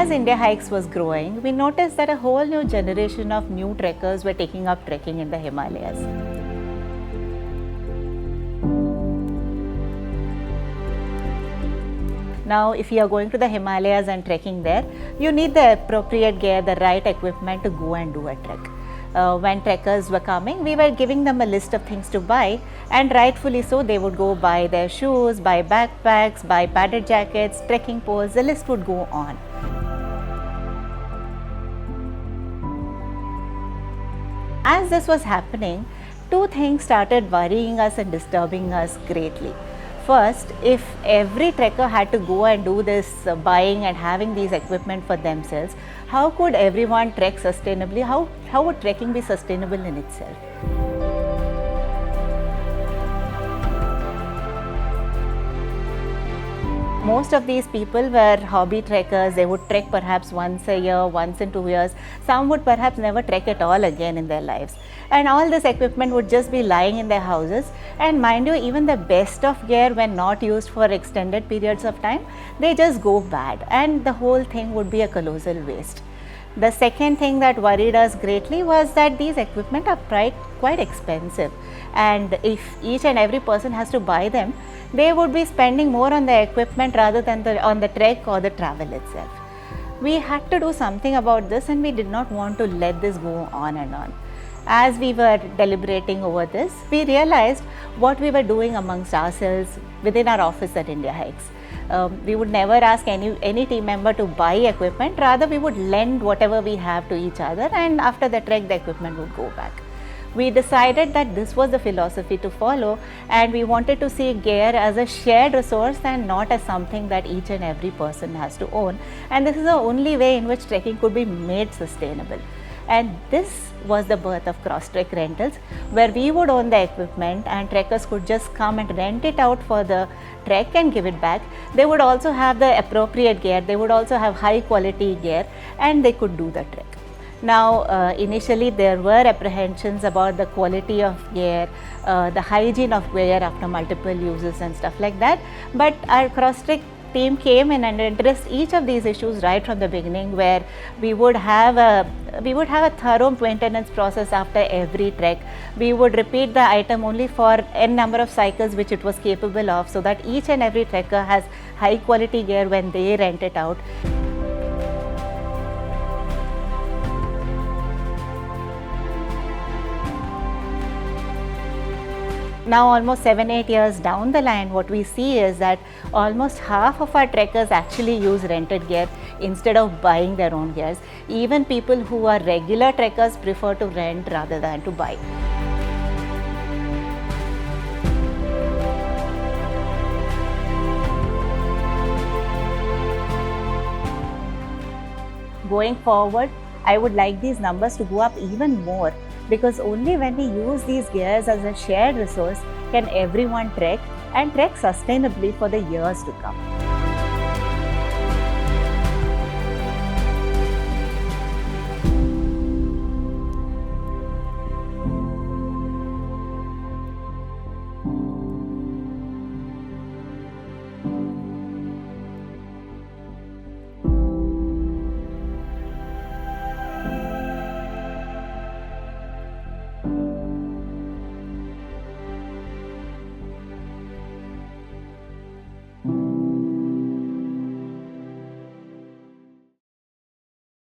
As Indiahikes was growing, we noticed that a whole new generation of new trekkers were taking up trekking in the Himalayas. Now, if you are going to the Himalayas and trekking there, you need the appropriate gear, the right equipment to go and do a trek. When trekkers were coming, we were giving them a list of things to buy, and rightfully so, they would go buy their shoes, buy backpacks, buy padded jackets, trekking poles, the list would go on. As this was happening, two things started worrying us and disturbing us greatly. First, if every trekker had to go and do this buying and having these equipment for themselves, how could everyone trek sustainably? How would trekking be sustainable in itself? Most of these people were hobby trekkers. They would trek perhaps once a year, once in 2 years. Some would perhaps never trek at all again in their lives. And all this equipment would just be lying in their houses. And mind you, even the best of gear, when not used for extended periods of time, they just go bad. And the whole thing would be a colossal waste. The second thing that worried us greatly was that these equipment are quite expensive. And if each and every person has to buy them, they would be spending more on the equipment rather than on the trek or the travel itself. We had to do something about this, and we did not want to let this go on and on. As we were deliberating over this, we realized what we were doing amongst ourselves within our office at Indiahikes. We would never ask any team member to buy equipment, rather we would lend whatever we have to each other, and after the trek the equipment would go back. We decided that this was the philosophy to follow, and we wanted to see gear as a shared resource and not as something that each and every person has to own. And this is the only way in which trekking could be made sustainable. And this was the birth of Crosstrek Rentals, where we would own the equipment and trekkers could just come and rent it out for the trek and give it back. They would also have the appropriate gear, they would also have high quality gear, and they could do the trek. Now, initially there were apprehensions about the quality of gear, the hygiene of gear after multiple uses and stuff like that, but our Crosstrek team came in and addressed each of these issues right from the beginning, where we would have a thorough maintenance process after every trek. We would repeat the item only for n number of cycles which it was capable of, so that each and every trekker has high quality gear when they rent it out. Now, almost 7-8 years down the line, what we see is that almost half of our trekkers actually use rented gear instead of buying their own gears. Even people who are regular trekkers prefer to rent rather than to buy. Going forward, I would like these numbers to go up even more, because only when we use these gears as a shared resource can everyone trek and trek sustainably for the years to come.